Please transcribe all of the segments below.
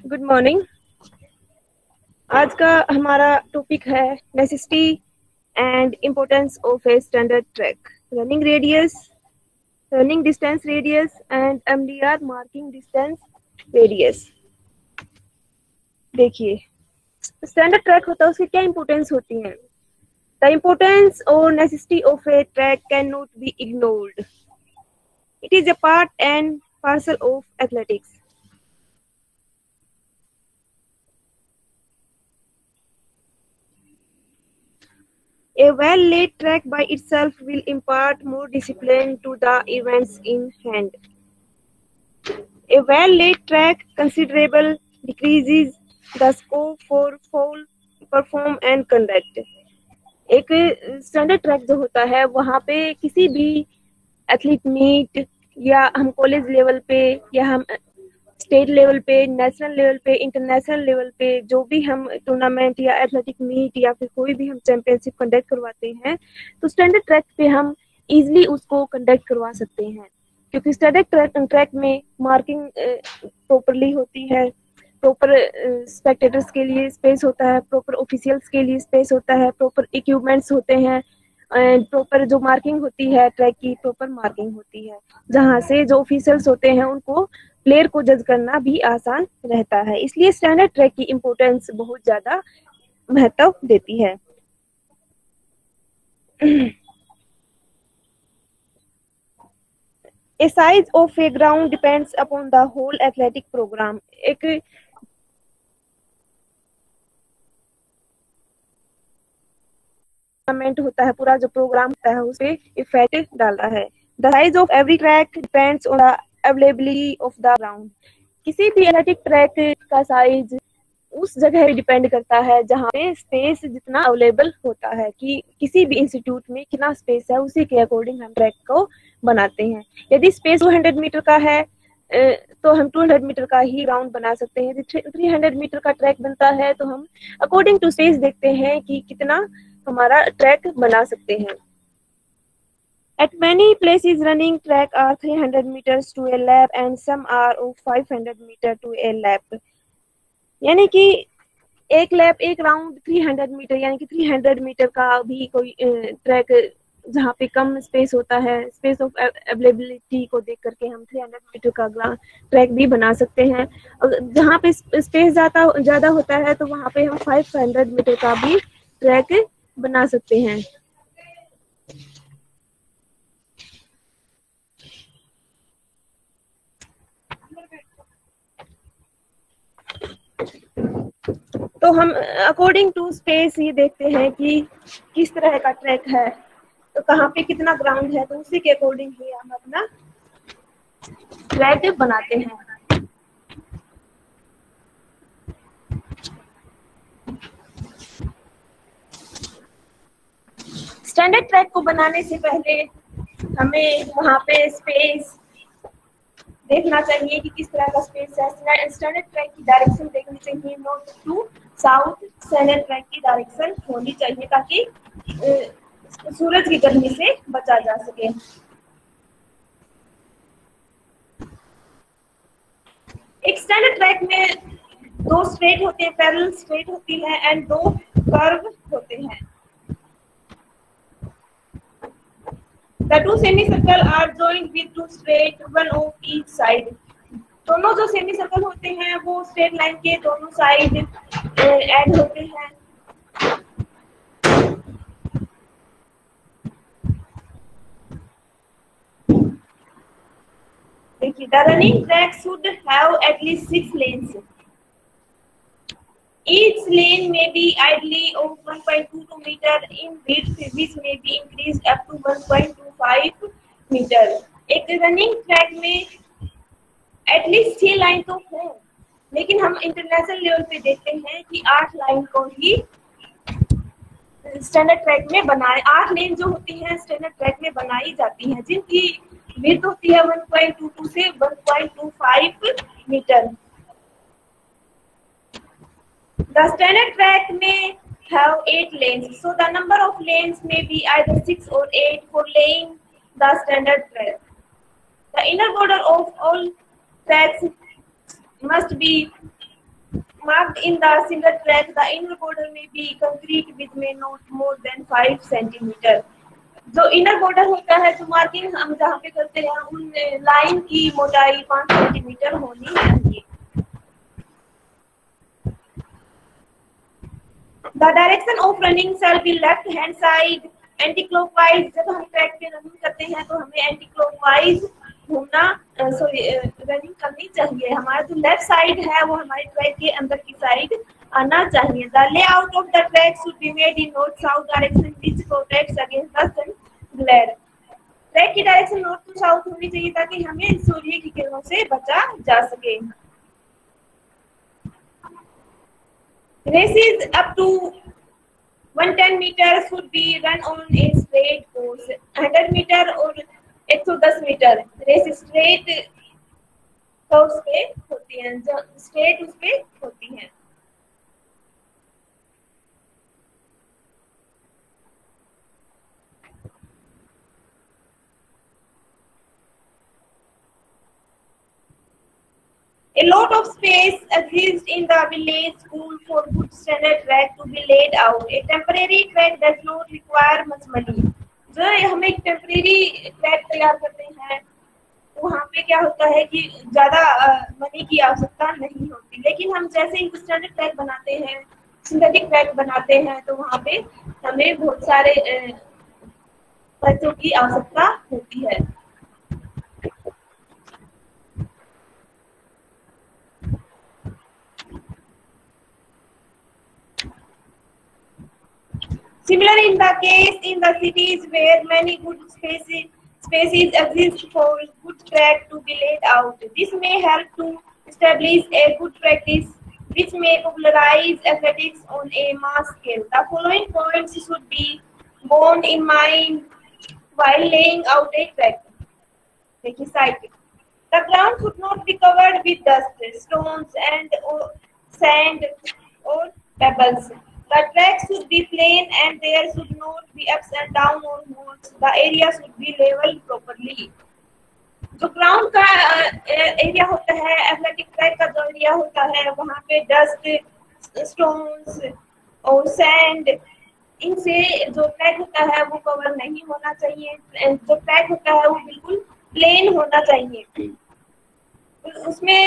Good morning. आज का हमारा टॉपिक है necessity and importance of a standard track, running radius, running distance radius and MDR marking distance radius. देखिए, standard track होता है, उसकी क्या इम्पोर्टेंस होती है। द इम्पोर्टेंस और necessity of A track can not be ignored. It is a part and parcel of athletics. A well-laid track by itself will impart more discipline to the events in hand. A well-laid track considerable decreases the scope for foul perform and conduct. एक standard track जो होता है वहाँ पे किसी भी athlete meet या हम कॉलेज लेवल पे या हम स्टेट लेवल पे, नेशनल लेवल पे, इंटरनेशनल लेवल पे जो भी हम टूर्नामेंट या एथलेटिक मीट या फिर कोई भी हम चैंपियनशिप कंडक्ट करवाते हैं तो स्टैंडर्ड ट्रैक पे हम इजीली उसको कंडक्ट करवा सकते हैं, क्योंकि स्टैंडर्ड ट्रैक में मार्किंग प्रॉपरली होती है, प्रॉपर स्पेक्टेटर्स के लिए स्पेस होता है, प्रॉपर ऑफिशियल्स के लिए स्पेस होता है, प्रॉपर इक्विपमेंट्स होते हैं एंड प्रॉपर जो मार्किंग होती है ट्रैक की प्रॉपर मार्किंग होती है, जहाँ से जो ऑफिशियल्स होते हैं उनको प्लेयर को जज करना भी आसान रहता है। इसलिए स्टैंडर्ड ट्रैक की इम्पोर्टेंस बहुत ज्यादा महत्व देती है। A size of a ground depends upon the whole athletic program. एक टूर्नामेंट होता है, पूरा जो प्रोग्राम होता है उस पे इफेक्ट डालता है। The size of every track depends on the availability of the ground. किसी भी एथलेटिक ट्रैक का साइज उस जगह पे डिपेंड करता है जहाँ पे स्पेस जितना अवेलेबल होता है, कि किसी भी इंस्टीट्यूट में कितना स्पेस है उसी के अकॉर्डिंग हम ट्रैक को बनाते हैं। यदि स्पेस 200 मीटर का है तो हम 200 मीटर का ही ग्राउंड बना सकते हैं। यदि 300 मीटर का ट्रैक बनता है तो हम अकॉर्डिंग टू स्पेस देखते हैं कि कितना हमारा ट्रैक बना सकते हैं। At many places, running track are 300 meters to a lap and some are of 500 meter to a lap. यानी कि एक लैप एक राउंड 300 मीटर, यानी कि 300 मीटर का भी कोई ट्रैक जहाँ पे कम स्पेस होता है, स्पेस ऑफ अवेलेबिलिटी को देख करके हम 300 मीटर का ट्रैक भी बना सकते हैं। और जहाँ पे स्पेस ज्यादा होता है तो वहाँ पे हम 500 मीटर का भी ट्रैक बना सकते हैं। तो हम अकॉर्डिंग टू स्पेस ये देखते हैं कि किस तरह का ट्रैक है, तो कहाँ पे कितना ग्राउंड है, तो उसी के अकॉर्डिंग ही हम अपना ट्रैक बनाते हैं। स्टैंडर्ड ट्रैक को बनाने से पहले हमें वहाँ पे स्पेस देखना चाहिए कि किस तरह का स्पेस है। स्टैंडर्ड ट्रैक की डायरेक्शन देखनी चाहिए, north to south standard track की डायरेक्शन होनी चाहिए ताकि सूरज की गर्मी से बचा जा सके। एक स्टैंडर्ड ट्रैक में दो स्ट्रेट होते हैं, पैरेलल स्ट्रेट होती है एंड दो कर्व होते हैं। The two semicircle are joined with two straight, one of each side. दोनों जो सेमी सर्कल होते हैं वो स्ट्रेट लाइन के दोनों साइड ऐड होते हैं। देखिए, the running track should have at least 6 lanes. Each lane may be ideally of 1.22 meter in width, which may be increased up to 1.25 meter. एक रनिंग ट्रैक में एटलीस्ट 6 लाइन तो है, लेकिन हम इंटरनेशनल लेवल पे देखते हैं कि 8 लाइन को ही स्टैंडर्ड ट्रैक में बनाए 8 लेन जो होती हैं स्टैंडर्ड ट्रैक में बनाई जाती हैं, जिनकी विड्थ होती है 1.22 से 1.25 metre. The standard track may have 8 lanes, so the number of lanes may be either 6 or 8 for laying the standard track. The inner border of all tracks must be marked in the single track. The inner border may be concrete with may not more than 5 centimeter. जो inner border होता है, जो marking हम जहाँ पे करते हैं, उन लाइन की मोटाई 5 सेंटीमीटर होनी चाहिए। The direction of running shall be left hand side anti clockwise. जब हम ट्रैक पे रनिंग करते हैं तो हमें एंटी क्लॉकवाइज घूमना रनिंग करनी चाहिए। हमारा जो लेफ्ट साइड है वो हमारे ट्रैक के अंदर की साइड आना चाहिए। The layout of the track should be made in north south direction which protects against the sun glare. Track की डायरेक्शन नॉर्थ टू साउथ होनी चाहिए ताकि हमें सूर्य की किरणों से बचा जा सके। Races up to 110 metre should be run on a straight course. 100 metre और 110 मीटर रेस स्ट्रेट कोर्स पे होती हैं, जो स्ट्रेट उस पे होती हैं। A lot of space exists in the village school for good standard track to be laid out. A temporary track does not require much money. जो हम एक टेम्परेरी ट्रैक तैयार करते हैं वहाँ पे क्या होता है कि ज्यादा मनी की आवश्यकता नहीं होती, लेकिन हम जैसे ही स्टैंडर्ड ट्रैक बनाते हैं, सिंथेटिक ट्रैक बनाते हैं, तो वहाँ पे हमें बहुत सारे पैसों की आवश्यकता होती है। Similar in the case in the cities where many good spaces exist for good track to be laid out. This may help to establish a good practice which may popularize athletics on a mass scale. The following points should be borne in mind while laying out a track. The ground should not be covered with dust, stones, or sand or pebbles. The track should be plain and there should not be ups and downs or holes. The area should be leveled properly. जो ground का area होता है, athletic track का जो area होता है, वहाँ पे डस्ट, स्टोन्स और सैंड, इनसे जो ट्रैक होता है वो कवर नहीं होना चाहिए। जो ट्रैक होता है वो बिल्कुल प्लेन होना चाहिए, उसमें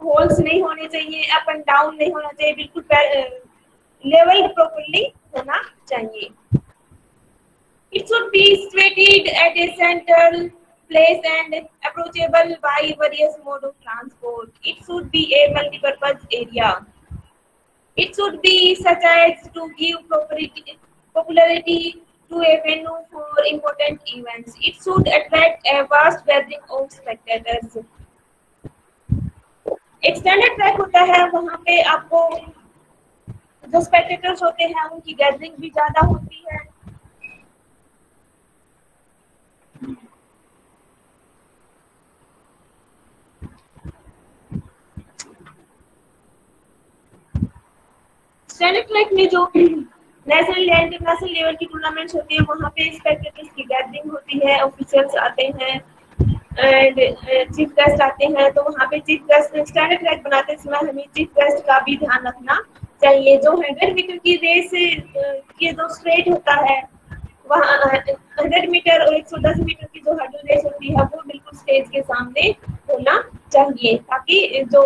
होल्स नहीं होने चाहिए, अप एंड डाउन नहीं होना चाहिए, बिल्कुल लेवल प्रॉपर्ली होना चाहिए। It should be situated at a central place and approachable by various modes of transport. It should be a multi-purpose area. It should be such as to give popularity to a venue for important events. It should attract a vast gathering of spectators. एक standard track होता है, वहाँ पे आपको जो spectators होते हैं उनकी गैदरिंग भी ज्यादा होती है। स्टैंडर्ड ट्रैक में जो नेशनल या इंटरनेशनल लेवल की टूर्नामेंट्स होती है वहाँ पे स्पेक्टेटर्स की गैदरिंग होती है, ऑफिशियल्स आते हैं एंड चीफ गेस्ट आते हैं। तो वहाँ पे चीफ गेस्ट, स्टैंडर्ड ट्रैक बनाते समय हमें चीफ गेस्ट का भी ध्यान रखना चाहिए। जो 100 मीटर की रेस के जो स्ट्रेट होता है, वहाँ 100 मीटर और 110 मीटर की जो हर्डल रेस होती है वो बिल्कुल स्टेज के सामने होना चाहिए, ताकि जो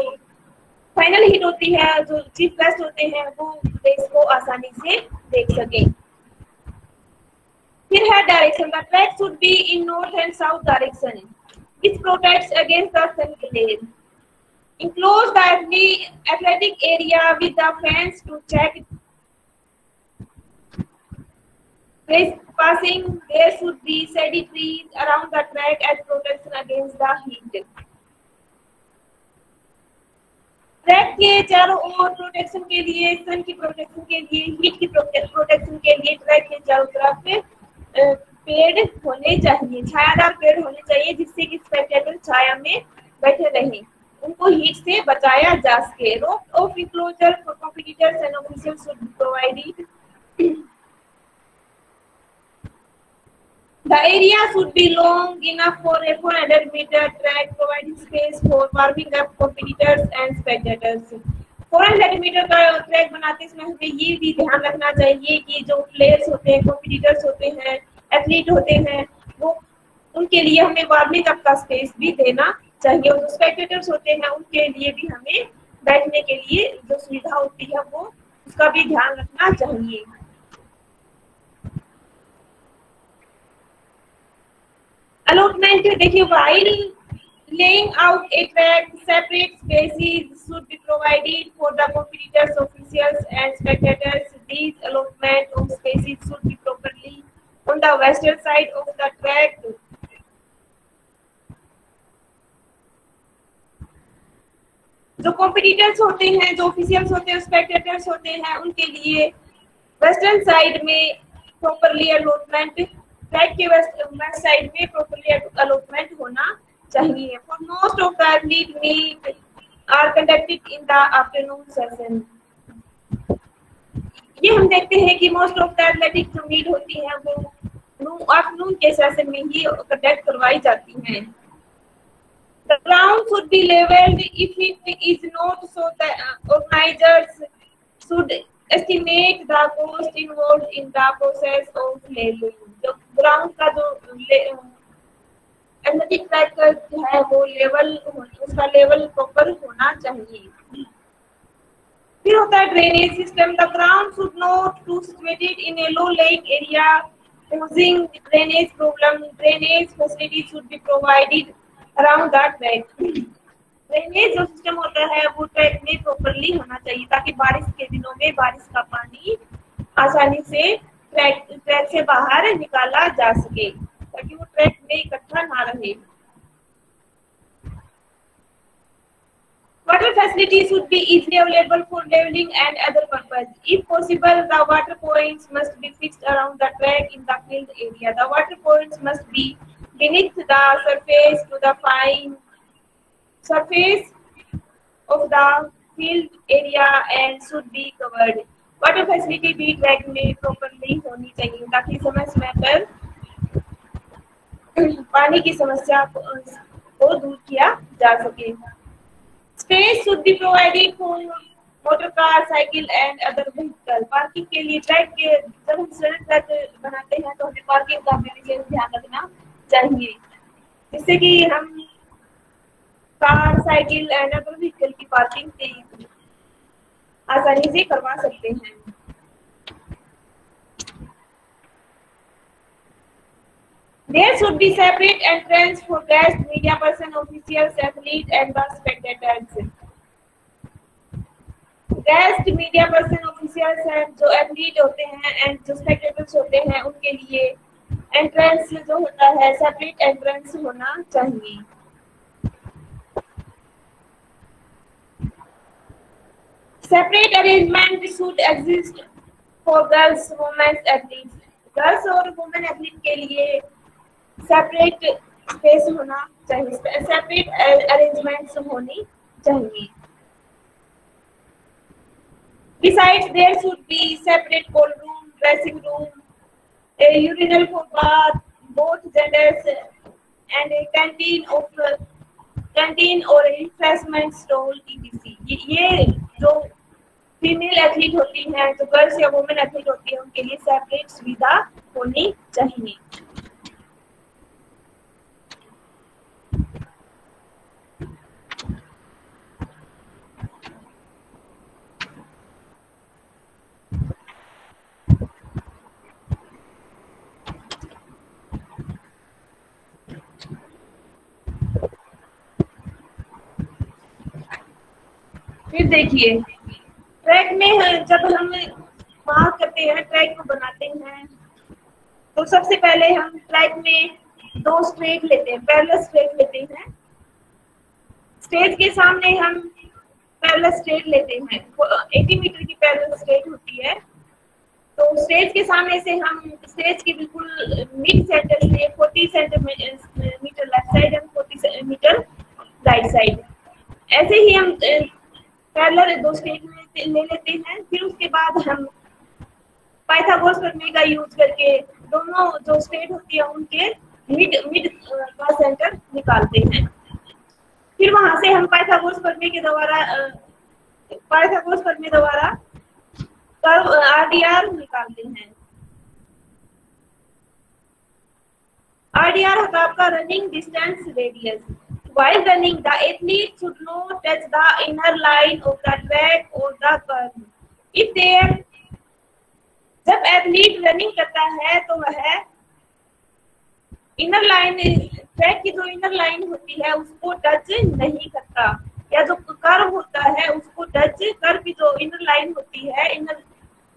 फाइनल हिट होती है, जो चीफ गेस्ट होते हैं, वो रेस को आसानी से देख सके। फिर है direction. The track should be in north and south direction which protects against the sun glare. Enclose the athletic area with the fence to check passing. There should be shady trees around the track as protection against the heat. Track के चारों ओर protection के लिए, सन की protection के लिए, heat की protection के लिए ट्रैक के चारों तरफ पेड़ होने चाहिए, छायादार पेड़ होने चाहिए, जिससे कि स्पेक्टेटर छाया में बैठे रहें, उनको हीट से बचाया जा सके। रोप of enclosure for competitors and officials should be provided. The area should be long enough for a 400-meter track, providing space for warming up competitors and spectators. 400 centimetre का ट्रैक बनाते समय हमें ये भी ध्यान रखना चाहिए कि जो प्लेयर्स होते हैं, कॉम्पिटिटर्स होते हैं, एथलीट होते हैं, वो उनके लिए हमें वार्मिंग अप का स्पेस भी देना चाहिए, और जो स्पेक्टेटर्स होते हैं उनके लिए भी हमें बैठने के लिए जो सुविधा होती है वो उसका भी ध्यान रखना चाहिए। अलॉटमेंट देखिए, while laying out a track, separate spaces should be provided for the competitors, officials, and spectators. These allotment of spaces should be properly on the western side of the track. जो competitors होते हैं, जो officials होते हैं, spectators होते हैं, उनके लिए वेस्टर्न साइड में प्रॉपरली अलॉटमेंट, ट्रैक के वेस्ट साइड में प्रॉपरली अलॉटमेंट होना चाहिए। For most of the athlete meet are conducted in the afternoon session. ये हम देखते हैं कि मोस्ट ऑफ द एथलेटिक जो मीट होती है वो आफ्टरनून के सेशन में ही कंडक्ट करवाई जाती हैं। The ground should be leveled. If it is not, so the organizers should estimate the cost involved in the process of leveling. जो ग्राउंड का जो एथलेटिक ट्रैक है वो लेवल, उसका लेवल प्रॉपर होना चाहिए। फिर होता है drainage system. The ground should not to situated in a low lying area causing drainage problem. Drainage facilities should be provided around the track. Drainage जो सिस्टम होता है वो ट्रैक में प्रॉपरली होना चाहिए ताकि बारिश के दिनों में बारिश का पानी आसानी से ट्रैक से बाहर निकाला जा सके, ताकि वो ट्रैक में इकट्ठा ना रहे। Water facilities should be easily available for leveling and other purpose. If possible, the water points must be fixed around the track in the field area. The water points must be beneath the surface to the fine surface of the field area and should be covered. Water facility भी track में properly होनी चाहिए ताकि समय समय पर पानी की समस्या को दूर किया जा सके। Space should be provided for motor car, cycle and other vehicle. Parking के लिए ट्रैक के जब हम सड़क ट्रैक बनाते हैं तो हमें पार्किंग का भी विशेष ध्यान रखना चाहिए, जिससे कि हम car, cycle and other vehicle की पार्किंग आसानी से करवा सकते हैं। There should be separate entrance for guests, media person, officials, athletes, and the spectators. Guest, media person, officials and जो एथलीट होते हैं एंड जो स्पेक्टेटर्स होते हैं उनके लिए एंट्रेंस जो होता है सेपरेट एंट्रेंस होना चाहिए। Separate arrangement should exist for girls, women athletes. Girls और वुमेन एथलीट के लिए सेपरेट स्पेस होना चाहिए, सेपरेट अरेंजमेंट्स होनी चाहिए। Besides, there should be separate cold room, dressing room, a urinal for both genders, and a canteen or a refreshment stall etc. ये जो female athlete होती हैं, जो गर्ल्स या वुमेन एथलीट होती है, उनके लिए सेपरेट सुविधा होनी चाहिए। फिर देखिए, ट्रैक में जब हम मार्क करते हैं, ट्रैक को बनाते हैं, तो सबसे पहले हम ट्रैक में 2 स्ट्रेट लेते हैं, पैरेलल स्ट्रेट लेते हैं। स्टेज के सामने हम पैरेलल स्ट्रेट लेते हैं, 80 मीटर की पैरेलल स्ट्रेट होती है। तो स्टेज के सामने से हम स्टेज के बिल्कुल मिड सेंटर से 40 centimetre left side and 40 metre right side, ऐसे ही हम पैरेलल 2 स्ट्रेट ले लेते हैं। फिर उसके बाद हम पाइथागोरस प्रमेय का यूज करके दोनों जो स्ट्रेट होती है उनके मिड का सेंटर निकालते हैं। फिर वहां से हम पाइथागोरस प्रमेय के द्वारा पाइथागोरस प्रमेय द्वारा कर्व आरडीआर निकालते हैं। आरडीआर होता है आपका running distance radius. While running, the athlete should not touch the inner line of the track or the curve. If they जब एथलीट रनिंग करता है तो वह इनर लाइन, ट्रैक की जो इनर लाइन होती है उसको टच नहीं करता, या जो कर्व होता है उसको टच, कर्व की जो इनर लाइन होती है इनर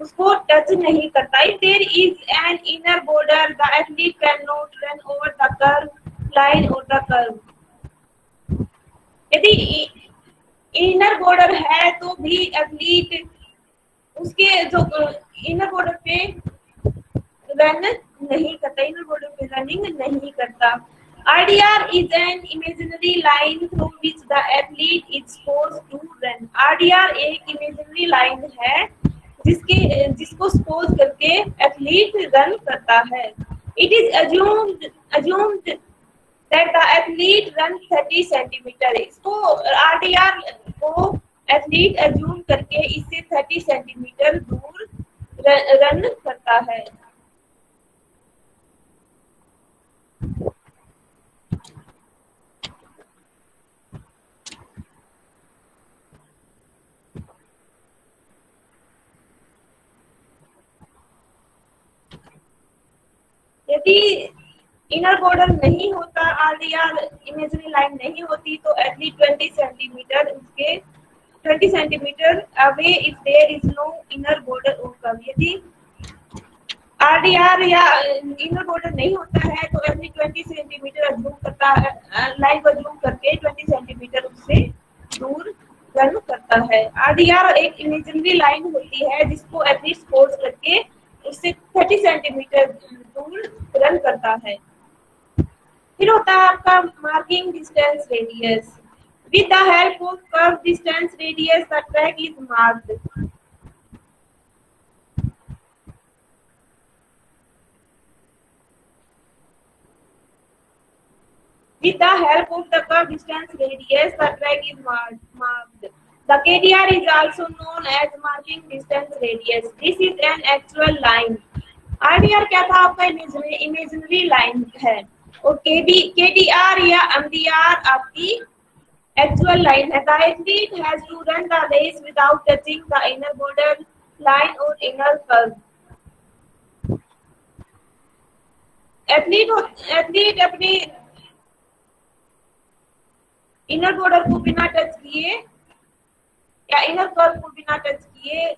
उसको टच नहीं करता। If there is an inner border, the athlete cannot run over the curve line or the curve. यदि इनर बॉर्डर है तो भी एथलीट उसके जो इनर बॉर्डर पे रन नहीं करता, इनर बॉर्डर पे रनिंग नहीं करता। RDR is an imaginary line through which the athlete is supposed to run. RDR एक इमेजिनरी लाइन है जिसको सपोज करके एथलीट रन करता है। It is assumed that the athlete run 30 centimetre. इसको आरडीआर को एथलीट अज्यूम करके इससे 30 सेंटीमीटर दूर रन करता है। यदि इनर बॉर्डर नहीं होता, आरडीआर इमेजिनरी लाइन नहीं होती, तो एथलीट 20 सेंटीमीटर उसके 20 centimetre away if there is no inner border of curve. यदि आरडीआर या इनर बॉर्डर नहीं होता है तो एथलीट 20 सेंटीमीटर अज्यूम करता है, लाइन को अज्यूम करके 20 सेंटीमीटर उससे दूर रन करता है। आरडीआर एक इमेजिनरी लाइन होती है जिसको एथलीट सपोज करके उससे 30 सेंटीमीटर दूर रन करता है। फिर होता है आपका marking distance radius. With the help of curve distance radius the track is marked. With the help of the curve distance radius, the track is marked. The KDR is also known as marking distance radius. This is an actual line. RDR क्या था आपका? Imaginary line है, और KDR या MDR आपकी actual line है। The athlete has to run the race without touching the inner border line or inner curve. Athlete अपनी inner border को बिना टच किए या इनर कर्व को बिना टच किए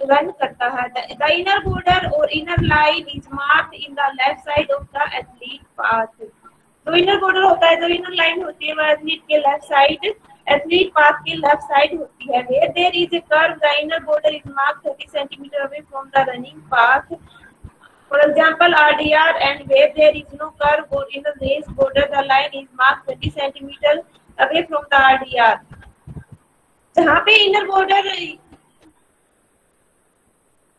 रन करता है। द इनर बॉर्डर और inner line is marked in the left side of the athlete path. जो इनर बॉर्डर होता है, जो इनर लाइन होती है, वह एथलीट के लेफ्ट साइड, एथलीट पाथ के लेफ्ट साइड होती है। Where there is a curve the inner border is marked 30 centimetre away from the running path. For example, RDR, and where there is no curve or inner race border, the line is marked 20 cm away from the RDR. जहाँ पे inner border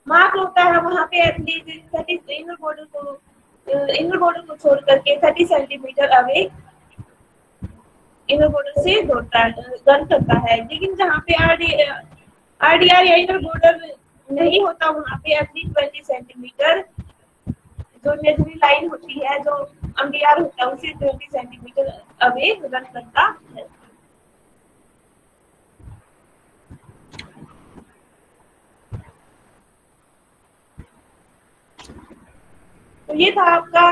mark होता है वहाँ पे athlete inner border को छोड़ करके 30 centimetre away inner border से दौड़ता है, रन करता है। लेकिन जहाँ पे RDR या इनर बॉर्डर नहीं होता वहाँ पे एथलीट 20 सेंटीमीटर जो इमेजिनरी लाइन होती है, जो एमडीआर होता है, उसे 20 सेंटीमीटर अवे रन करता है। तो ये था आपका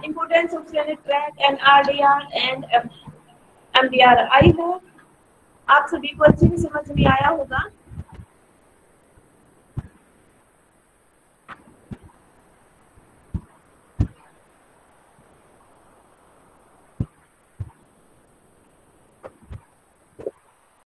importance of track and RDR and MDR. I hope आप सभी को अच्छे से समझ में आया होगा।